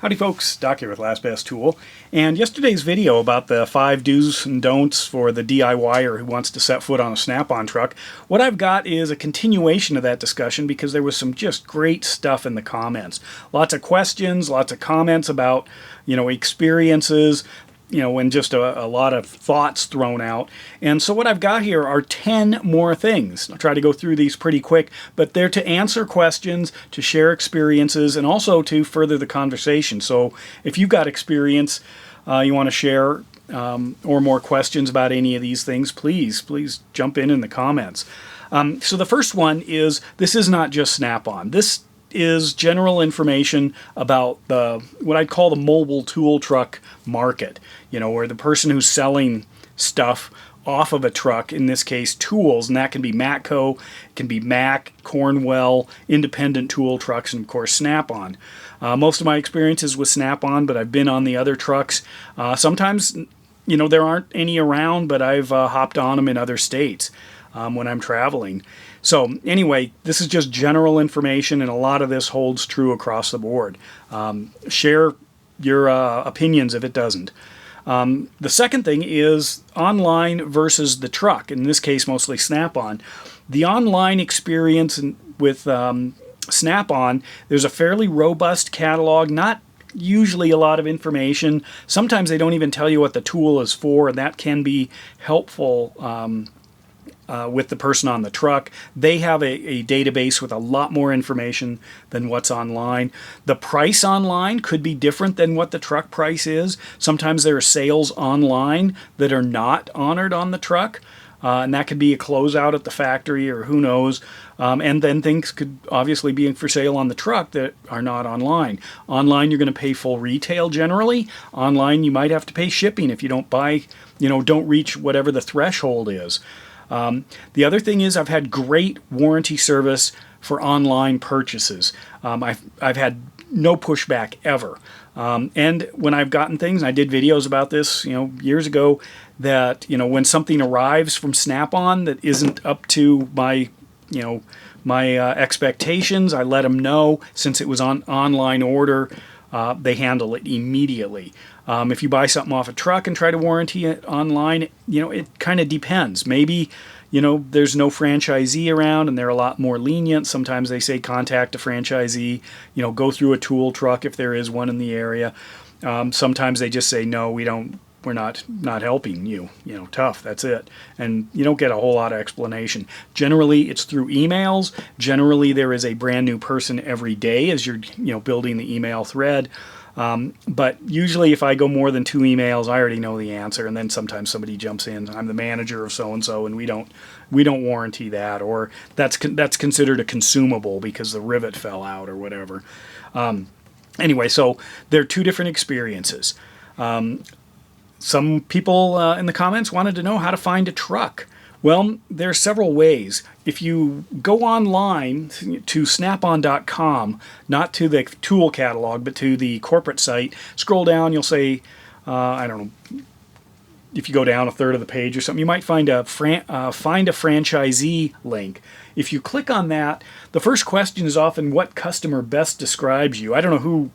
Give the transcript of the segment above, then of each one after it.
Howdy folks, Doc here with LastBest Tool, and yesterday's video about the 5 do's and don'ts for the DIYer who wants to set foot on a Snap-on truck, what I've got is a continuation of that discussion because there was some just great stuff in the comments. Lots of questions, lots of comments about, experiences, and just a lot of thoughts thrown out. And so what I've got here are 10 more things. I'll try to go through these pretty quick, but they're to answer questions, to share experiences, and also to further the conversation. So if you've got experience you want to share or more questions about any of these things, please jump in the comments. So the first one is, this is not just Snap-on. This is general information about what I'd call the mobile tool truck market, where the person who's selling stuff off of a truck, in this case tools, and that can be Matco, it can be Mack, Cornwell, independent tool trucks, and of course Snap-on. Most of my experience is with Snap-on, but I've been on the other trucks. Sometimes, there aren't any around, but I've hopped on them in other states when I'm traveling. So anyway, this is just general information, and a lot of this holds true across the board. Share your opinions if it doesn't. The second thing is online versus the truck, in this case mostly Snap-on. The online experience with Snap-on, there's a fairly robust catalog, not usually a lot of information. Sometimes they don't even tell you what the tool is for, and that can be helpful with the person on the truck. They have a database with a lot more information than what's online. The price online could be different than what the truck price is. Sometimes there are sales online that are not honored on the truck, and that could be a closeout at the factory or who knows. And then things could obviously be for sale on the truck that are not online. Online, you're going to pay full retail generally. Online, you might have to pay shipping if you don't buy, don't reach whatever the threshold is. The other thing is, I've had great warranty service for online purchases. I've had no pushback ever. And when I've gotten things, and I did videos about this, years ago, that, when something arrives from Snap-on that isn't up to my, my expectations, I let them know. Since it was on online order, they handle it immediately. If you buy something off a truck and try to warranty it online, it kind of depends. Maybe, there's no franchisee around and they're a lot more lenient. Sometimes they say contact a franchisee, go through a tool truck if there is one in the area. Sometimes they just say, no, we're not helping you, tough, that's it. And you don't get a whole lot of explanation. Generally, it's through emails. Generally, there is a brand new person every day as you're, building the email thread. But usually if I go more than 2 emails, I already know the answer, and then sometimes somebody jumps in. I'm the manager of so-and-so, and we don't warranty that, or that's considered a consumable because the rivet fell out or whatever. Anyway, so there are 2 different experiences. Some people in the comments wanted to know how to find a truck. Well, there are several ways. If you go online to snapon.com, not to the tool catalog, but to the corporate site, scroll down, you'll say, I don't know, if you go down a third of the page or something, you might find a find a franchisee link. If you click on that, the first question is often what customer best describes you. I don't know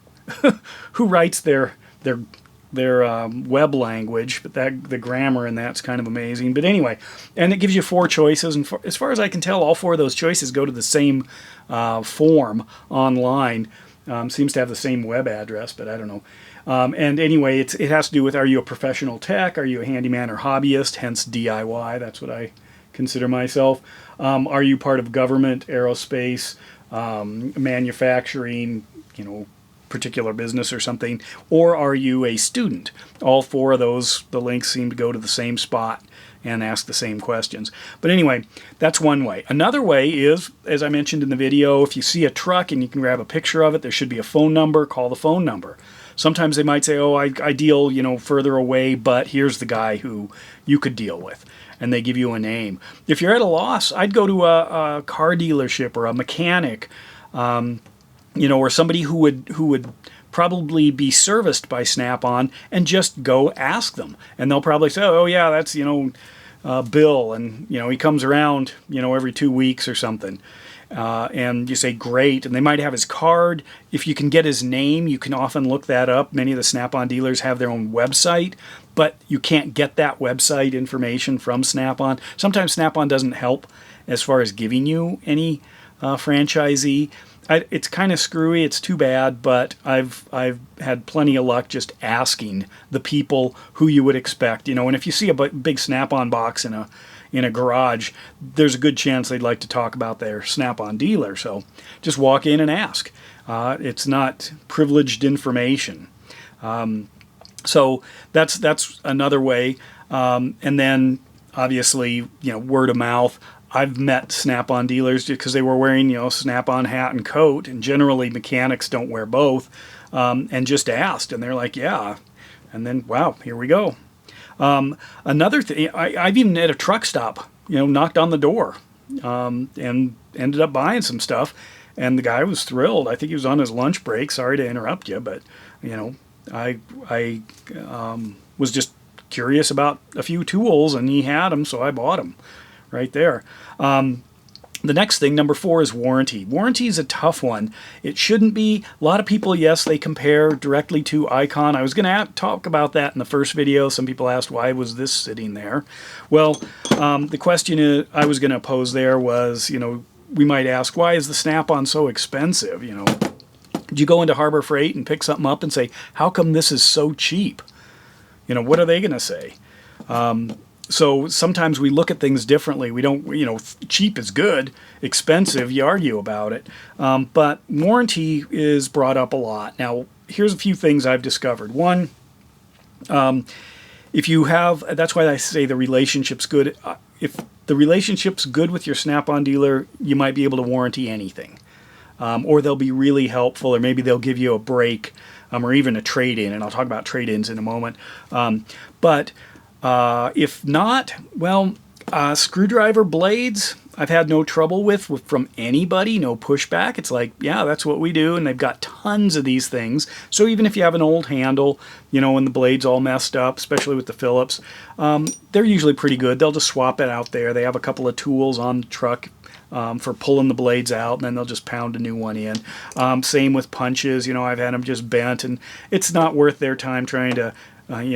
who writes their web language, but the grammar in that's kind of amazing. But anyway, and it gives you 4 choices, and as far as I can tell, all 4 of those choices go to the same form online. Seems to have the same web address, but I don't know. And anyway, it has to do with, are you a professional tech? Are you a handyman or hobbyist? Hence DIY. That's what I consider myself. Are you part of government, aerospace, manufacturing, particular business or something, or are you a student? All 4 of those, the links seem to go to the same spot and ask the same questions. But anyway, that's one way. Another way is, as I mentioned in the video, if you see a truck and you can grab a picture of it, there should be a phone number, call the phone number. Sometimes they might say, oh, I deal, further away, but here's the guy who you could deal with. And they give you a name. If you're at a loss, I'd go to a car dealership or a mechanic, or somebody who would probably be serviced by Snap-on, and just go ask them. And they'll probably say, oh yeah, that's, Bill, and, he comes around, every 2 weeks or something. and you say great, and they might have his card. If you can get his name, you can often look that up. Many of the Snap-on dealers have their own website, but you can't get that website information from Snap-on. Sometimes Snap-on doesn't help as far as giving you any franchisee. It's kind of screwy. It's too bad, but I've had plenty of luck just asking the people who you would expect. And if you see a big Snap-on box in a garage, there's a good chance they'd like to talk about their Snap-on dealer. So just walk in and ask. It's not privileged information. So that's another way. And then obviously, word of mouth. I've met Snap-on dealers because they were wearing, Snap-on hat and coat, and generally mechanics don't wear both, and just asked, and they're like, yeah. And then, wow, here we go. Another thing, I've even at a truck stop, knocked on the door, and ended up buying some stuff, and the guy was thrilled. I think he was on his lunch break. Sorry to interrupt you, but, I was just curious about a few tools, and he had them, so I bought them. Right there. The next thing, number 4, is warranty. Warranty is a tough one. It shouldn't be. A lot of people, yes, they compare directly to Icon. I was going to talk about that in the first video. Some people asked, why was this sitting there? Well, the question I was going to pose there was, we might ask, why is the Snap-on so expensive? Do you go into Harbor Freight and pick something up and say, how come this is so cheap? What are they going to say? So sometimes we look at things differently. We don't, cheap is good, expensive, you argue about it. But warranty is brought up a lot. Now, here's a few things I've discovered. One, if you have, that's why I say the relationship's good. If the relationship's good with your Snap-on dealer, you might be able to warranty anything. Or they'll be really helpful, or maybe they'll give you a break, or even a trade-in, and I'll talk about trade-ins in a moment. But if not, well, screwdriver blades, I've had no trouble with from anybody, no pushback. It's like, yeah, that's what we do, and they've got tons of these things. So even if you have an old handle, and the blade's all messed up, especially with the Phillips, they're usually pretty good. They'll just swap it out there. They have a couple of tools on the truck for pulling the blades out, and then they'll just pound a new one in. Same with punches. I've had them just bent, and it's not worth their time trying to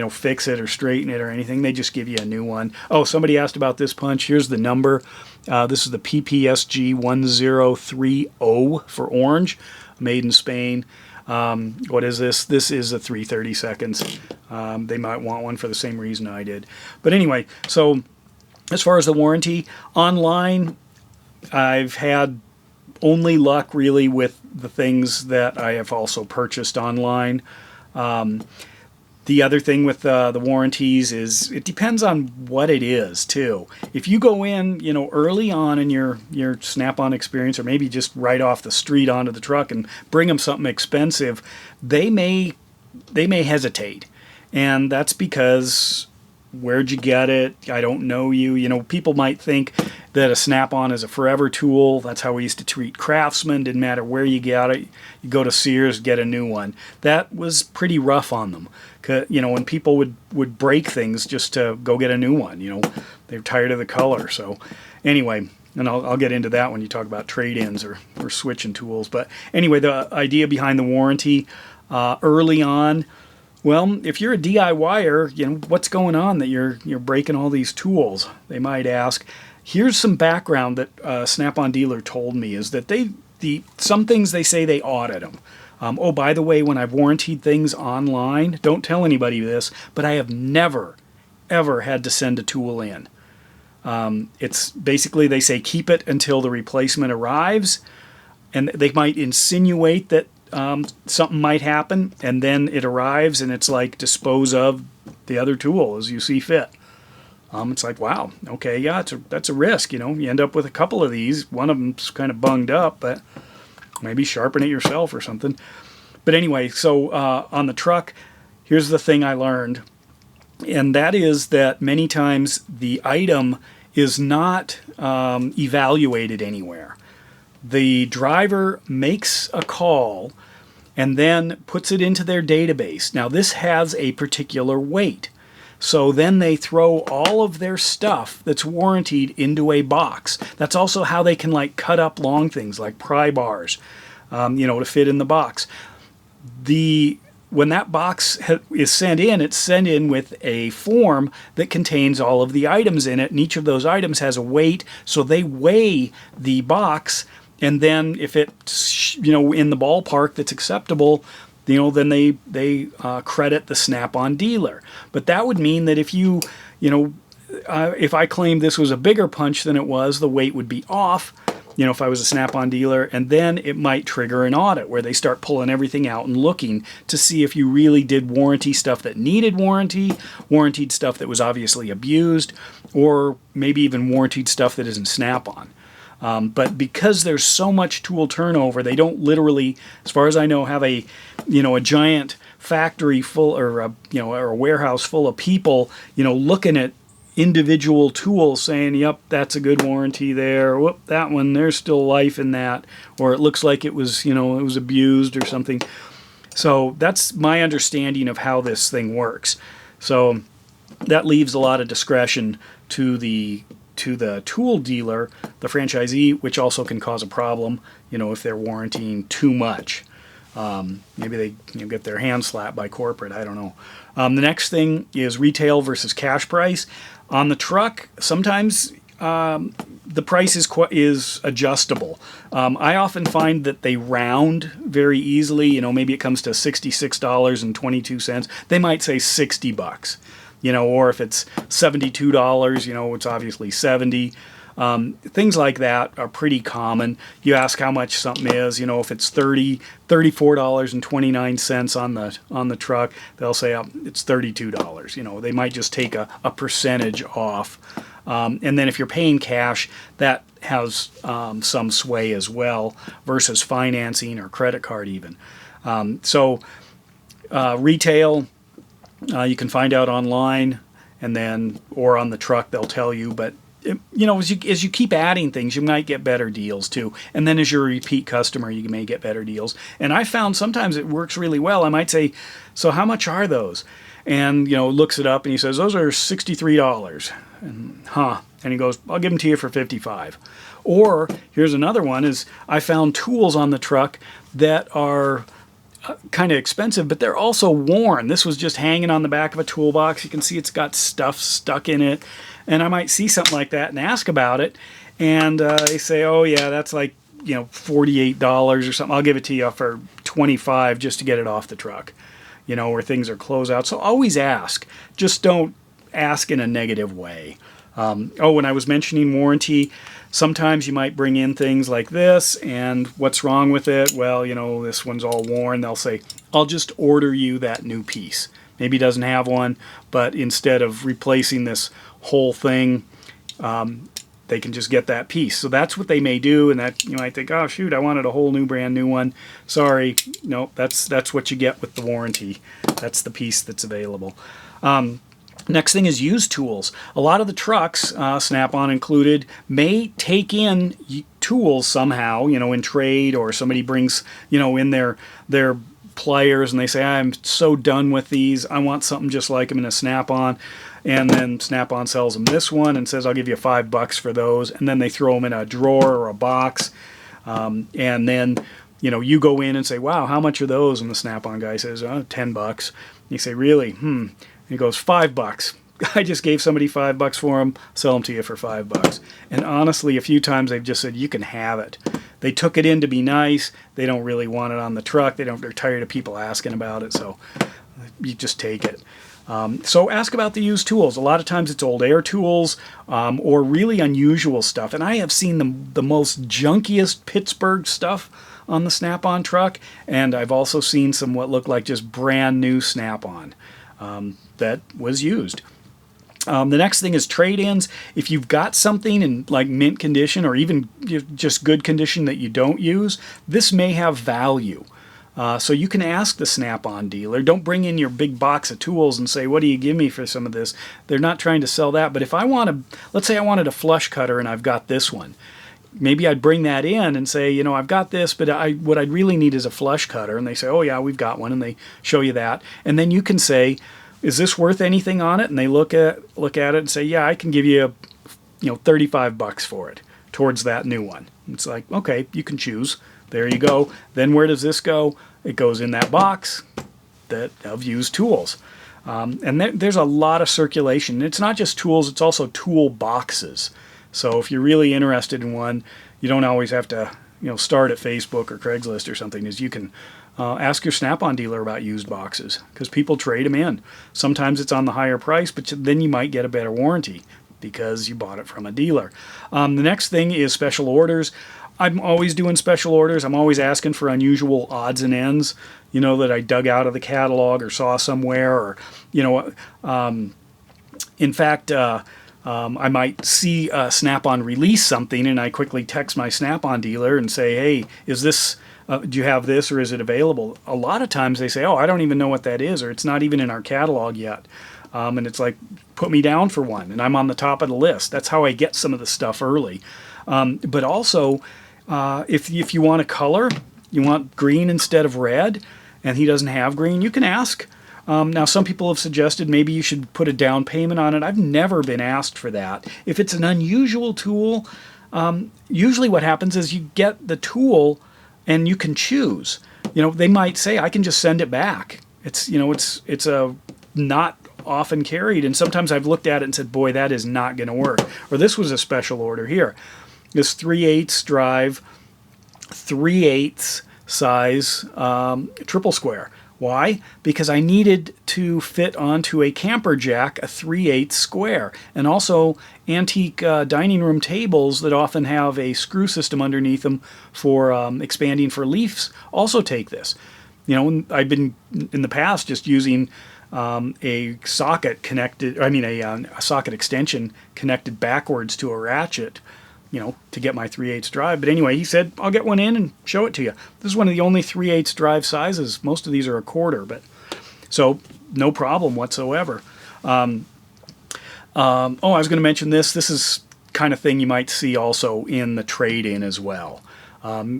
fix it or straighten it or anything. They just give you a new one. Oh, somebody asked about this punch. Here's the number. This is the PPSG 1030 for orange, made in Spain. What is this? This is a 3/32. They might want one for the same reason I did. But anyway, so as far as the warranty, online, I've had only luck really with the things that I have also purchased online. The other thing with the warranties is it depends on what it is too. If you go in, early on in your Snap-on experience, or maybe just right off the street onto the truck and bring them something expensive, they may hesitate, and that's because where'd you get it? I don't know you. People might think that a Snap-on is a forever tool. That's how we used to treat Craftsman. Didn't matter where you got it. You go to Sears, get a new one. That was pretty rough on them. When people would break things just to go get a new one, they're tired of the color. So anyway, and I'll get into that when you talk about trade-ins or switching tools. But anyway, the idea behind the warranty early on, well, if you're a DIYer, what's going on that you're breaking all these tools? They might ask. Here's some background that a Snap-on dealer told me is that some things they say they audit them. Oh, by the way, when I've warrantied things online, don't tell anybody this, but I have never, ever had to send a tool in. It's basically, they say keep it until the replacement arrives, and they might insinuate that something might happen, and then it arrives, and it's like dispose of the other tool as you see fit. It's like, wow, okay, yeah, that's a risk. You end up with a couple of these. One of them's kind of bunged up, but maybe sharpen it yourself or something. But anyway, so on the truck, here's the thing I learned, and that is that many times the item is not evaluated anywhere. The driver makes a call and then puts it into their database. Now, this has a particular weight. So then they throw all of their stuff that's warranted into a box. That's also how they can like cut up long things like pry bars, to fit in the box. When that box is sent in, it's sent in with a form that contains all of the items in it, and each of those items has a weight, so they weigh the box, and then if it's in the ballpark that's acceptable, then they credit the Snap-on dealer. But that would mean that if if I claimed this was a bigger punch than it was, the weight would be off, if I was a Snap-on dealer, and then it might trigger an audit where they start pulling everything out and looking to see if you really did warranty stuff that needed warranted stuff that was obviously abused, or maybe even warranted stuff that isn't Snap-on. But because there's so much tool turnover, they don't literally, as far as I know, have a giant factory full or a warehouse full of people, looking at individual tools saying, yep, that's a good warranty there. Whoop, that one, there's still life in that. Or it looks like it was, it was abused or something. So that's my understanding of how this thing works. So that leaves a lot of discretion to the tool dealer, the franchisee, which also can cause a problem, if they're warranting too much. Maybe they get their hand slapped by corporate. I don't know. The next thing is retail versus cash price. On the truck, sometimes the price is adjustable. I often find that they round very easily. Maybe it comes to $66.22. They might say $60. Or if it's $72, it's obviously 70. Things like that are pretty common. You ask how much something is, if it's $34.29 on the truck, they'll say it's $32. They might just take a percentage off. And then if you're paying cash, that has some sway as well versus financing or credit card even. Retail, you can find out online, and then or on the truck they'll tell you, but as you keep adding things, you might get better deals too. And then as you're a repeat customer, you may get better deals. And I found sometimes it works really well. I might say, so how much are those? And, looks it up and he says, those are $63. And he goes, I'll give them to you for $55. Or here's another one is I found tools on the truck that are kind of expensive, but they're also worn. This was just hanging on the back of a toolbox. You can see it's got stuff stuck in it. And I might see something like that and ask about it. And they say, oh, yeah, that's like, $48 or something. I'll give it to you for $25 just to get it off the truck, where things are closed out. So always ask. Just don't ask in a negative way. When I was mentioning warranty, sometimes you might bring in things like this, and what's wrong with it? Well, this one's all worn. They'll say, I'll just order you that new piece. Maybe it doesn't have one, but instead of replacing this whole thing, they can just get that piece. So that's what they may do, and that you might think, oh shoot, I wanted a whole new brand new one. Sorry, no, that's what you get with the warranty. That's the piece that's available. Next thing is used tools. A lot of the trucks, Snap-on included, may take in tools somehow, in trade, or somebody brings, in their pliers and they say, I'm so done with these. I want something just like them in a Snap-on. And then Snap-on sells them this one and says, I'll give you $5 for those. And then they throw them in a drawer or a box. And then, you go in and say, wow, how much are those? And the Snap-on guy says, $10. And you say, really? And he goes, $5. I just gave somebody $5 for them, sell them to you for $5. And honestly, a few times they've just said, you can have it. They took it in to be nice. They don't really want it on the truck. They're tired of people asking about it, so you just take it. So ask about the used tools. A lot of times it's old air tools or really unusual stuff. And I have seen the most junkiest Pittsburgh stuff on the Snap-on truck, and I've also seen some what look like just brand new Snap-on that was used. The next thing is trade-ins. If you've got something in like mint condition or even just good condition that you don't use, this may have value. So you can ask the Snap-on dealer. Don't bring in your big box of tools and say, what do you give me for some of this? They're not trying to sell that. But if I let's say I wanted a flush cutter and I've got this one. Maybe I'd bring that in and say, I've got this, but what I'd really need is a flush cutter. And they say, oh yeah, we've got one. And they show you that. And then you can say, is this worth anything on it? And they look at it and say, yeah, I can give you, 35 bucks for it towards that new one. It's like, okay, you can choose. There you go. Then where does this go? It goes in that box of used tools. And there's a lot of circulation. It's not just tools, it's also tool boxes. So if you're really interested in one, you don't always have to start at Facebook or Craigslist or something. Is you can ask your Snap-on dealer about used boxes, because people trade them in. Sometimes it's on the higher price, but then you might get a better warranty because you bought it from a dealer. The next thing is special orders. I'm always doing special orders. I'm always asking for unusual odds and ends, that I dug out of the catalog or saw somewhere, or, in fact, I might see Snap-on release something, and I quickly text my Snap-on dealer and say, hey, is this, do you have this, or is it available? A lot of times they say, oh, I don't even know what that is, or it's not even in our catalog yet. And it's like, put me down for one, and I'm on the top of the list. That's how I get some of the stuff early. But also, if you want a color, you want green instead of red, and he doesn't have green, you can ask. Now, some people have suggested maybe you should put a down payment on it. I've never been asked for that. If it's an unusual tool, usually what happens is you get the tool and you can choose. They might say, I can just send it back. It's a not often carried, and sometimes I've looked at it and said, boy, that is not going to work. Or this was a special order here. This 3/8 drive, 3/8 size triple square. Why? Because I needed to fit onto a camper jack a 3/8 square, and also antique dining room tables that often have a screw system underneath them for expanding for leaves also take this. I've been in the past just using a socket a socket extension connected backwards to a ratchet, to get my 3/8 drive. But anyway, he said, I'll get one in and show it to you. This is one of the only 3/8 drive sizes. Most of these are a quarter, but so no problem whatsoever. I was going to mention this. This is kind of thing you might see also in the trade-in as well.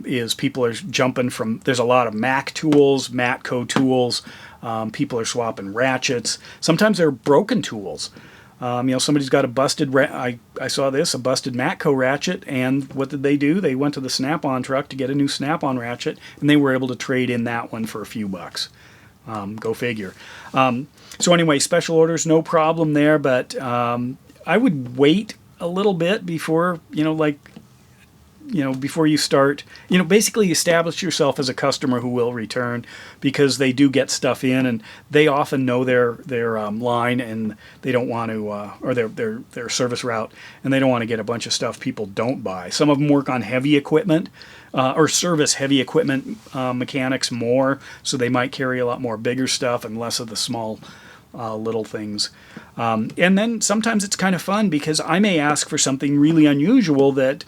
Is people are jumping from, there's a lot of Mac tools, Matco tools. People are swapping ratchets. Sometimes they're broken tools. Somebody's got a busted, I saw this, a busted Matco ratchet, and what did they do? They went to the Snap-on truck to get a new Snap-on ratchet, and they were able to trade in that one for a few bucks. Go figure. So anyway, special orders, no problem there, but I would wait a little bit before, before you start, basically establish yourself as a customer who will return, because they do get stuff in, and they often know their line, and they don't want to, or their service route, and they don't want to get a bunch of stuff people don't buy. Some of them work on heavy equipment, or service heavy equipment mechanics more, so they might carry a lot more bigger stuff and less of the small little things. And then sometimes it's kind of fun, because I may ask for something really unusual that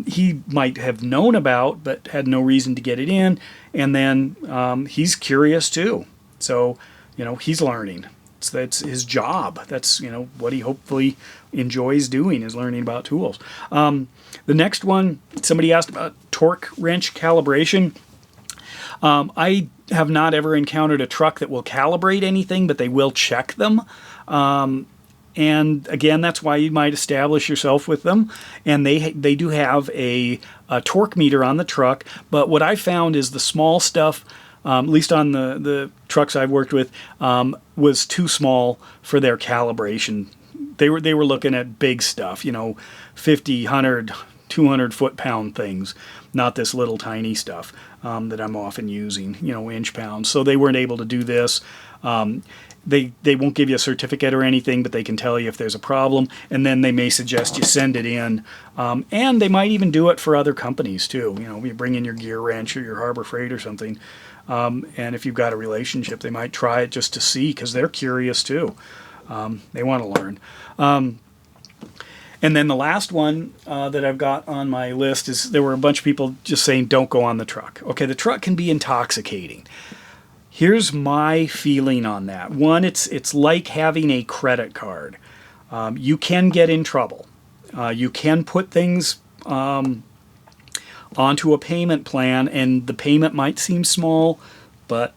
he might have known about but had no reason to get it in, and then he's curious too. So, he's learning. That's his job. That's, what he hopefully enjoys doing, is learning about tools. The next one, somebody asked about torque wrench calibration. I have not ever encountered a truck that will calibrate anything, but they will check them. And again, that's why you might establish yourself with them. And they do have a torque meter on the truck. But what I found is the small stuff, at least on the trucks I've worked with, was too small for their calibration. They were looking at big stuff, 50, 100, 200 foot-pound things, not this little tiny stuff that I'm often using, inch pounds. So they weren't able to do this. They won't give you a certificate or anything, but they can tell you if there's a problem, and then they may suggest you send it in. And they might even do it for other companies too. You bring in your Gear Wrench or your Harbor Freight or something, and if you've got a relationship, they might try it just to see, because they're curious too. They want to learn. And then the last one that I've got on my list is, there were a bunch of people just saying, don't go on the truck. Okay, the truck can be intoxicating. Here's my feeling on that. One, it's like having a credit card. You can get in trouble. You can put things onto a payment plan, and the payment might seem small, but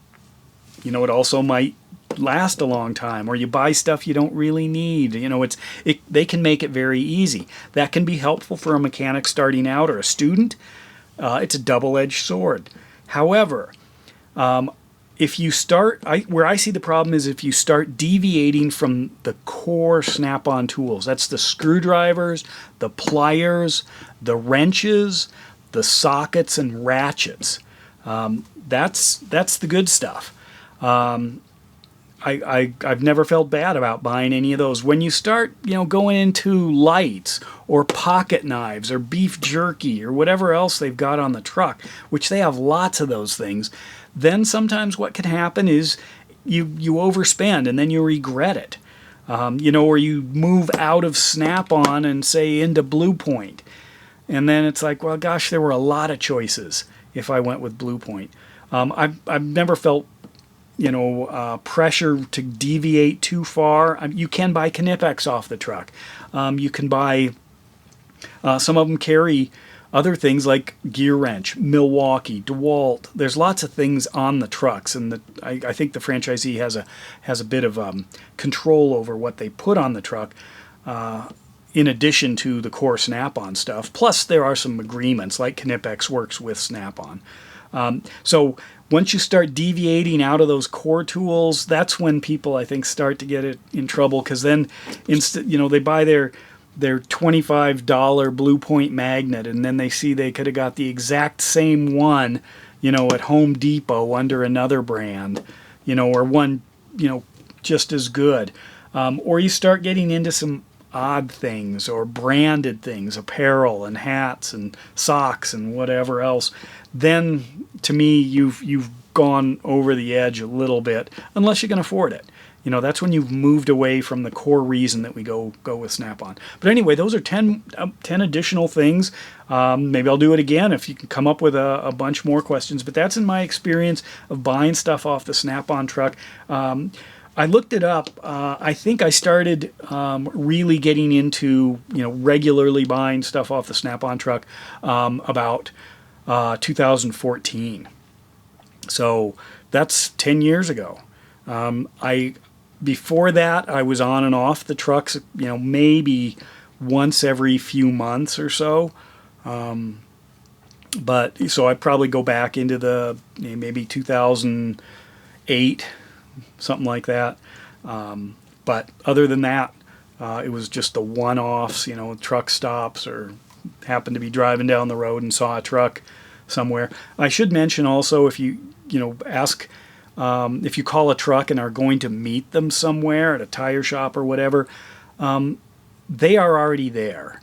it also might last a long time, or you buy stuff you don't really need. You know, they can make it very easy. That can be helpful for a mechanic starting out or a student. It's a double-edged sword. However, if you start, where I see the problem is if you start deviating from the core Snap-on tools. That's the screwdrivers, the pliers, the wrenches, the sockets and ratchets. That's the good stuff. I've never felt bad about buying any of those. When you start, going into lights or pocket knives or beef jerky or whatever else they've got on the truck, which they have lots of those things, then sometimes what can happen is you overspend and then you regret it. Or you move out of Snap-on and say into Blue Point. And then it's like, well, gosh, there were a lot of choices if I went with Blue Point. I've never felt pressure to deviate too far. You can buy Knipex off the truck. You can buy, some of them carry other things like Gear Wrench, Milwaukee, DeWalt. There's lots of things on the trucks, and I think the franchisee has a bit of control over what they put on the truck, in addition to the core Snap-on stuff. Plus, there are some agreements, like Knipex works with Snap-on. So once you start deviating out of those core tools, that's when people, I think, start to get it in trouble, because then they buy their $25 Blue Point magnet, and then they see they could have got the exact same one, at Home Depot under another brand, or one, just as good. Or you start getting into some odd things or branded things, apparel and hats and socks and whatever else. Then, to me, you've gone over the edge a little bit, unless you can afford it. That's when you've moved away from the core reason that we go with Snap-on. But anyway, those are 10 additional things. Maybe I'll do it again if you can come up with a bunch more questions. But that's in my experience of buying stuff off the Snap-on truck. I looked it up. I think I started really getting into regularly buying stuff off the Snap-on truck about 2014. So that's 10 years ago. Before that, I was on and off the trucks, maybe once every few months or so. But so I'd probably go back into the maybe 2008, something like that. But other than that, it was just the one-offs, truck stops, or happened to be driving down the road and saw a truck somewhere. I should mention also, if you ask. If you call a truck and are going to meet them somewhere at a tire shop or whatever, they are already there.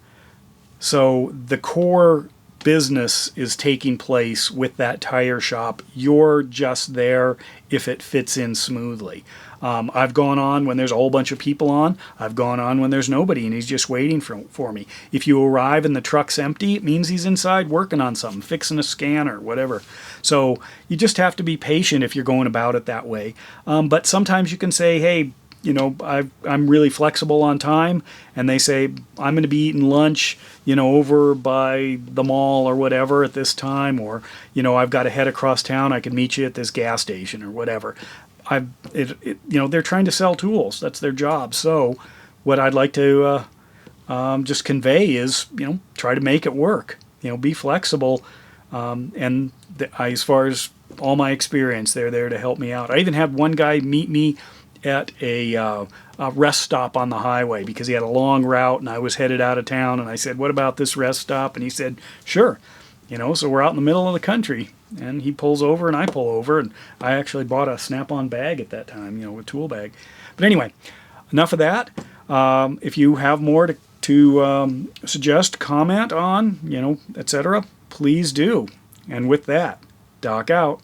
So the core business is taking place with that tire shop. You're just there if it fits in smoothly. I've gone on when there's a whole bunch of people on. I've gone on when there's nobody and he's just waiting for me. If you arrive and the truck's empty, it means he's inside working on something, fixing a scanner, whatever. So you just have to be patient if you're going about it that way. But sometimes you can say, hey, I'm really flexible on time, and they say, I'm going to be eating lunch, over by the mall or whatever at this time, or, I've got to head across town, I can meet you at this gas station or whatever. They're trying to sell tools. That's their job. So what I'd like to just convey is, try to make it work. Be flexible. As far as all my experience, they're there to help me out. I even had one guy meet me at a rest stop on the highway because he had a long route and I was headed out of town. And I said, what about this rest stop? And he said, sure. So we're out in the middle of the country. And he pulls over and I pull over, and I actually bought a Snap-on bag at that time, a tool bag. But anyway, enough of that. If you have more to suggest, comment on, etc., please do. And with that, Doc out.